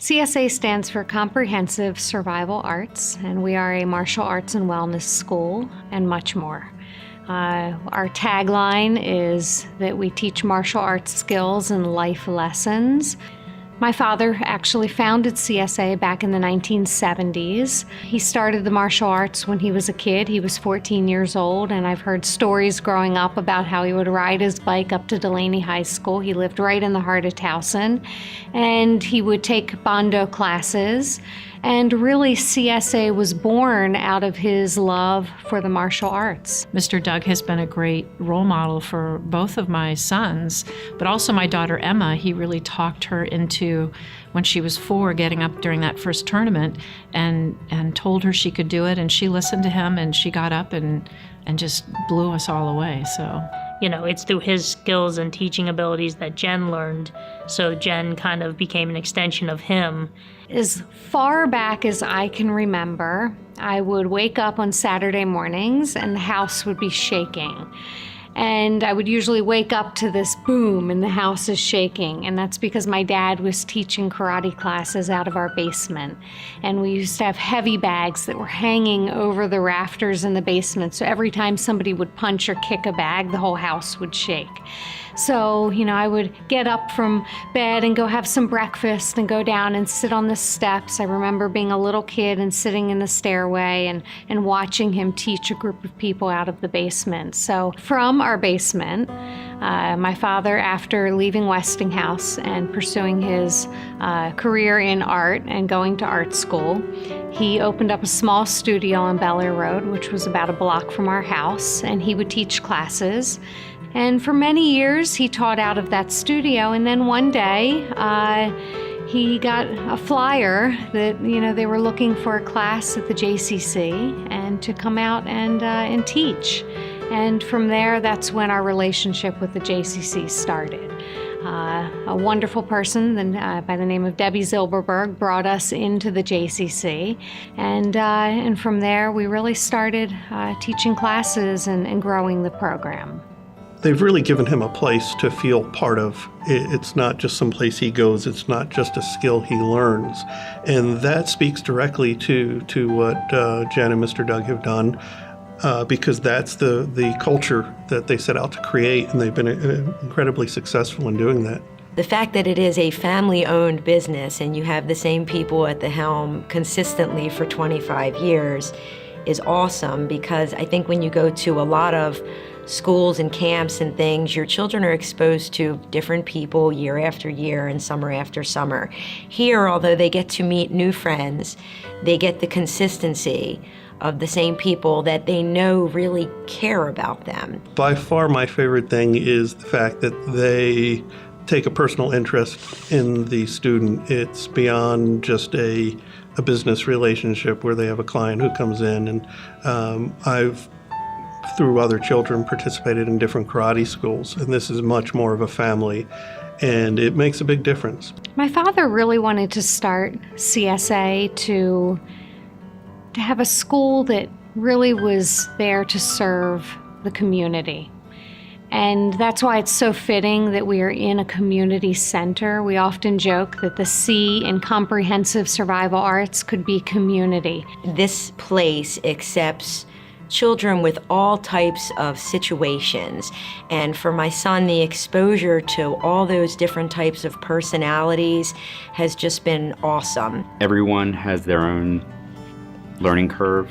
CSA stands for Comprehensive Survival Arts, and we are a martial arts and wellness school and much more. Our tagline is that we teach martial arts skills and life lessons. My father actually founded CSA back in the 1970s. He started the martial arts when he was a kid. He was 14 years old, and I've heard stories growing up about how he would ride his bike up to Delaney High School. He lived right in the heart of Towson, and he would take Bondo classes. And really, CSA was born out of his love for the martial arts. Mr. Doug has been a great role model for both of my sons, but also my daughter Emma. He really talked her into, when she was 4, getting up during that first tournament and told her she could do it, and she listened to him, and she got up and just blew us all away. So, you know, it's through his skills and teaching abilities that Jen learned, so Jen kind of became an extension of him. As far back as I can remember, I would wake up on Saturday mornings and the house would be shaking. And I would usually wake up to this boom and the house is shaking. And that's because my dad was teaching karate classes out of our basement. And we used to have heavy bags that were hanging over the rafters in the basement. So every time somebody would punch or kick a bag, the whole house would shake. So, you know, I would get up from bed and go have some breakfast and go down and sit on the steps. I remember being a little kid and sitting in the stairway and watching him teach a group of people out of the basement. So from our basement, my father, after leaving Westinghouse and pursuing his career in art and going to art school, he opened up a small studio on Bel Air Road, which was about a block from our house, and he would teach classes. And for many years, he taught out of that studio. And then one day, he got a flyer that, you know, they were looking for a class at the JCC and to come out and teach. And from there, that's when our relationship with the JCC started. A wonderful person by the name of Debbie Zilberberg brought us into the JCC. And from there, we really started teaching classes and growing the program. They've really given him a place to feel part of. It's not just some place he goes, it's not just a skill he learns. And that speaks directly to what Jen and Mr. Doug have done, because that's the culture that they set out to create, and they've been incredibly successful in doing that. The fact that it is a family-owned business and you have the same people at the helm consistently for 25 years is awesome, because I think when you go to a lot of schools and camps and things, your children are exposed to different people year after year and summer after summer. Here, although they get to meet new friends, they get the consistency of the same people that they know really care about them. By far my favorite thing is the fact that they take a personal interest in the student. It's beyond just a business relationship where they have a client who comes in, and I've through other children participated in different karate schools, and this is much more of a family, and it makes a big difference. My father really wanted to start CSA to have a school that really was there to serve the community. And that's why it's so fitting that we are in a community center. We often joke that the C in comprehensive survival arts could be community. This place accepts children with all types of situations. And for my son, the exposure to all those different types of personalities has just been awesome. Everyone has their own learning curve.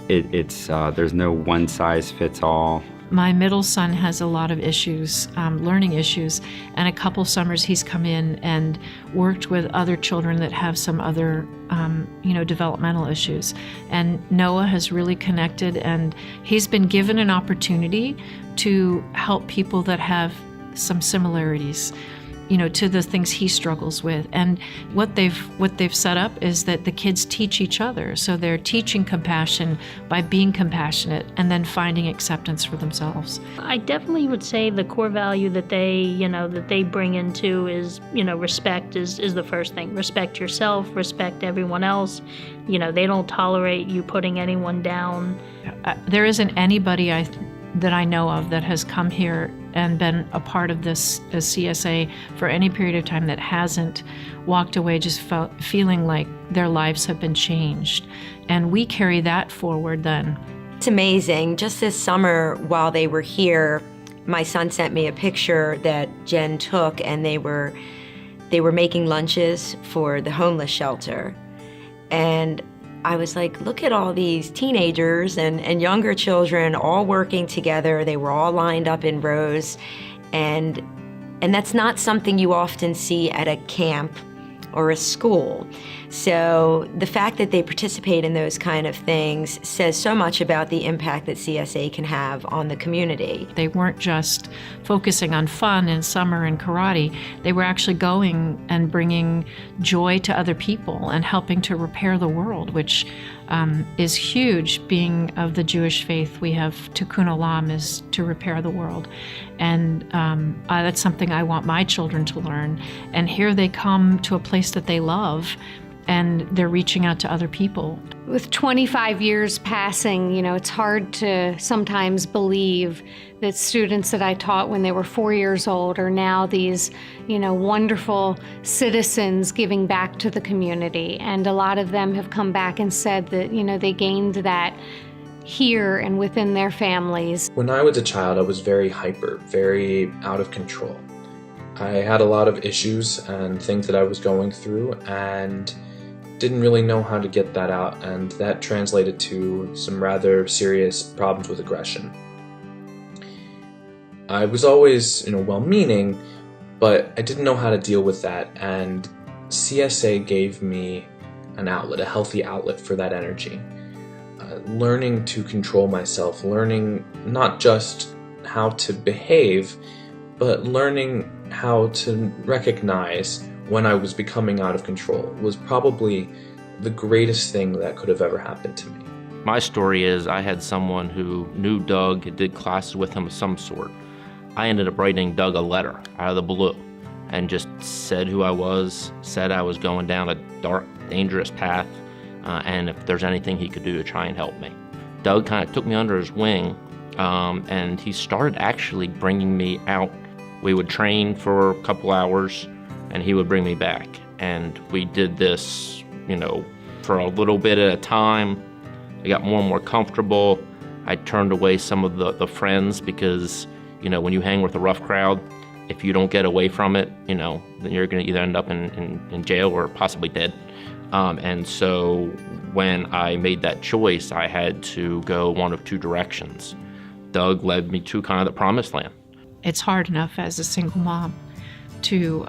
There's no one size fits all. My middle son has a lot of issues, learning issues, and a couple summers he's come in and worked with other children that have some other, developmental issues. And Noah has really connected, and he's been given an opportunity to help people that have some similarities, to the things he struggles with. And what they've set up is that the kids teach each other. So they're teaching compassion by being compassionate and then finding acceptance for themselves. I definitely would say the core value that they bring into is, respect is the first thing. Respect yourself, respect everyone else. They don't tolerate you putting anyone down. There isn't anybody that I know of that has come here and been a part of this CSA for any period of time that hasn't walked away just feeling like their lives have been changed. And we carry that forward then. It's amazing. Just this summer while they were here, my son sent me a picture that Jen took, and they were making lunches for the homeless shelter. And I was like, look at all these teenagers and younger children all working together. They were all lined up in rows. And that's not something you often see at a camp or a school. So the fact that they participate in those kind of things says so much about the impact that CSA can have on the community. They weren't just focusing on fun and summer and karate. They were actually going and bringing joy to other people and helping to repair the world, which is huge. Being of the Jewish faith, we have tikkun olam, is to repair the world. And that's something I want my children to learn. And here they come to a place that they love, and they're reaching out to other people. With 25 years passing, it's hard to sometimes believe that students that I taught when they were 4 years old are now these, wonderful citizens giving back to the community. And a lot of them have come back and said that, they gained that here and within their families. When I was a child, I was very hyper, very out of control. I had a lot of issues and things that I was going through, and didn't really know how to get that out, and that translated to some rather serious problems with aggression. I was always, well-meaning, but I didn't know how to deal with that, and CSA gave me an outlet, a healthy outlet for that energy. Learning to control myself, learning not just how to behave, but learning how to recognize when I was becoming out of control was probably the greatest thing that could have ever happened to me. My story is I had someone who knew Doug, did classes with him of some sort. I ended up writing Doug a letter out of the blue and just said who I was, said I was going down a dark, dangerous path, and if there's anything he could do to try and help me. Doug kind of took me under his wing, and he started actually bringing me out. We would train for a couple hours, and he would bring me back. And we did this, for a little bit at a time. I got more and more comfortable. I turned away some of the friends because, when you hang with a rough crowd, if you don't get away from it, then you're going to either end up in jail or possibly dead. And so when I made that choice, I had to go one of two directions. Doug led me to kind of the promised land. It's hard enough as a single mom to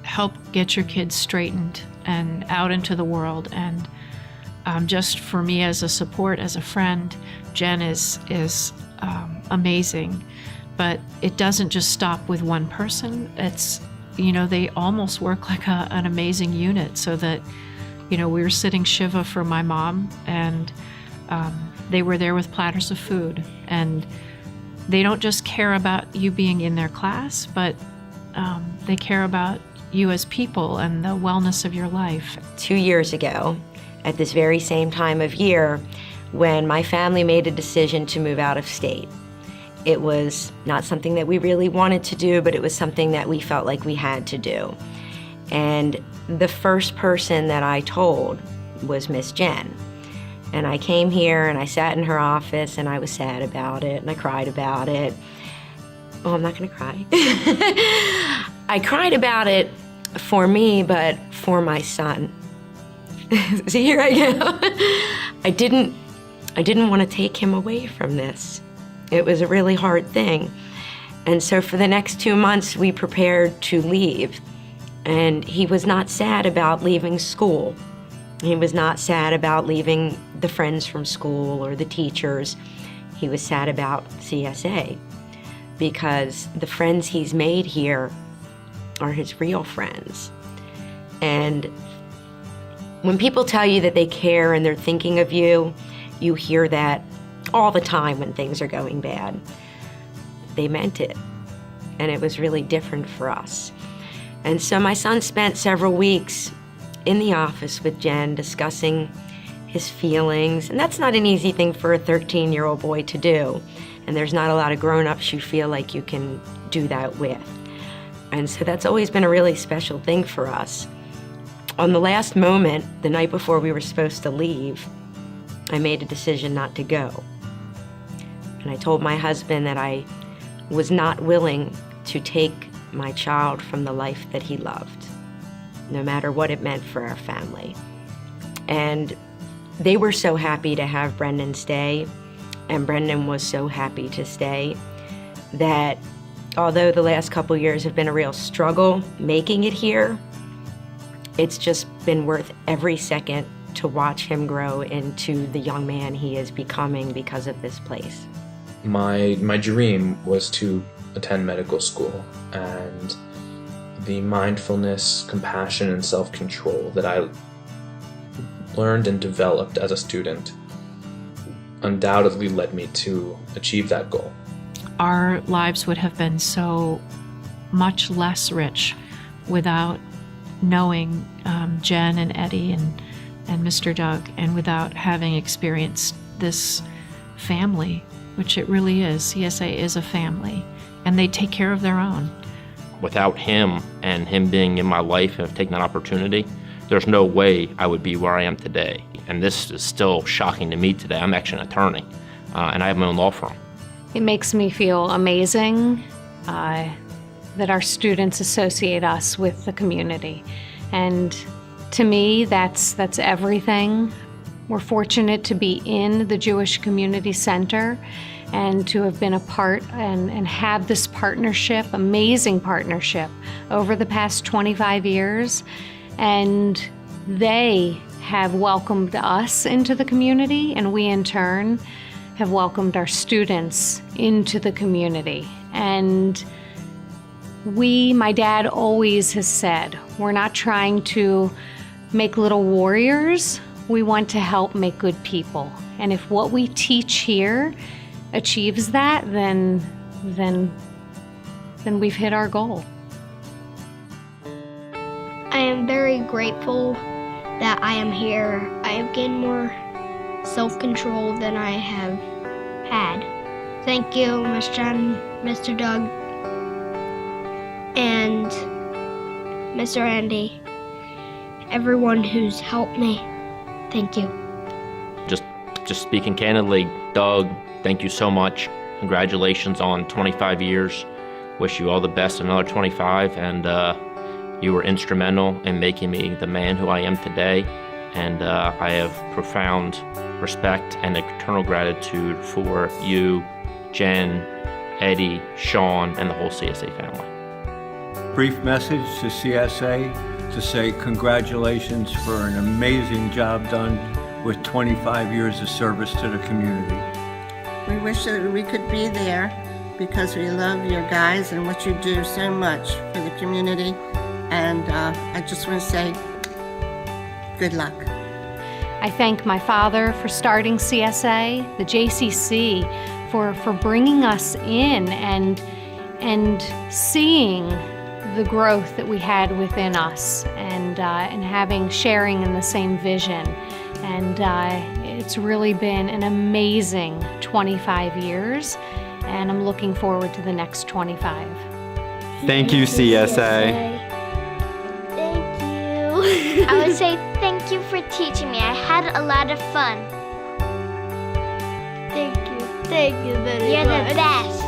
help get your kids straightened and out into the world. And just for me as a support, as a friend, Jen is amazing. But it doesn't just stop with one person. It's, they almost work like an amazing unit, so that, we were sitting Shiva for my mom, and they were there with platters of food. And they don't just care about you being in their class, but they care about you as people and the wellness of your life. 2 years ago, at this very same time of year, when my family made a decision to move out of state. It was not something that we really wanted to do, but it was something that we felt like we had to do. And the first person that I told was Miss Jen. And I came here and I sat in her office and I was sad about it and I cried about it. Oh, I'm not gonna cry. I cried about it for me, but for my son. See, here I go. I didn't want to take him away from this. It was a really hard thing. And so for the next 2 months, we prepared to leave. And he was not sad about leaving school. He was not sad about leaving the friends from school or the teachers. He was sad about CSA, because the friends he's made here are his real friends. And when people tell you that they care and they're thinking of you, you hear that all the time when things are going bad. They meant it. And it was really different for us. And so my son spent several weeks in the office with Jen discussing his feelings. And that's not an easy thing for a 13-year-old boy to do. And there's not a lot of grown-ups you feel like you can do that with. And so that's always been a really special thing for us. On the last moment, the night before we were supposed to leave, I made a decision not to go. And I told my husband that I was not willing to take my child from the life that he loved, no matter what it meant for our family. And they were so happy to have Brendan stay, and Brendan was so happy to stay, that although the last couple years have been a real struggle making it here, it's just been worth every second to watch him grow into the young man he is becoming because of this place. My dream was to attend medical school, and the mindfulness, compassion, and self-control that I learned and developed as a student undoubtedly led me to achieve that goal. Our lives would have been so much less rich without knowing Jen and Eddie and Mr. Doug, and without having experienced this family, which it really is. CSA is a family, and they take care of their own. Without him and him being in my life and taking that opportunity, there's no way I would be where I am today. And this is still shocking to me today. I'm actually an attorney, and I have my own law firm. It makes me feel amazing that our students associate us with the community. And to me, that's everything. We're fortunate to be in the Jewish Community Center and to have been a part and have this partnership, amazing partnership, over the past 25 years. And they have welcomed us into the community, and we in turn have welcomed our students into the community. And my dad always has said, we're not trying to make little warriors, we want to help make good people. And if what we teach here achieves that, then we've hit our goal. I am very grateful that I am here. I have gained more self-control than I have had. Thank you, Ms. Jen, Mr. Doug, and Mr. Andy, everyone who's helped me. Thank you. Just speaking candidly, Doug, thank you so much. Congratulations on 25 years. Wish you all the best in another 25, and you were instrumental in making me the man who I am today, and I have profound respect and eternal gratitude for you, Jen, Eddie, Sean, and the whole CSA family. Brief message to CSA to say congratulations for an amazing job done with 25 years of service to the community. We wish that we could be there because we love your guys and what you do so much for the community. And I just want to say good luck. I thank my father for starting CSA, the JCC for bringing us in and seeing the growth that we had within us, and sharing in the same vision. And it's really been an amazing 25 years, and I'm looking forward to the next 25. Thank you, CSA. Thank you. I would say thank you for teaching me. I had a lot of fun. Thank you. Thank you very much. You're the best.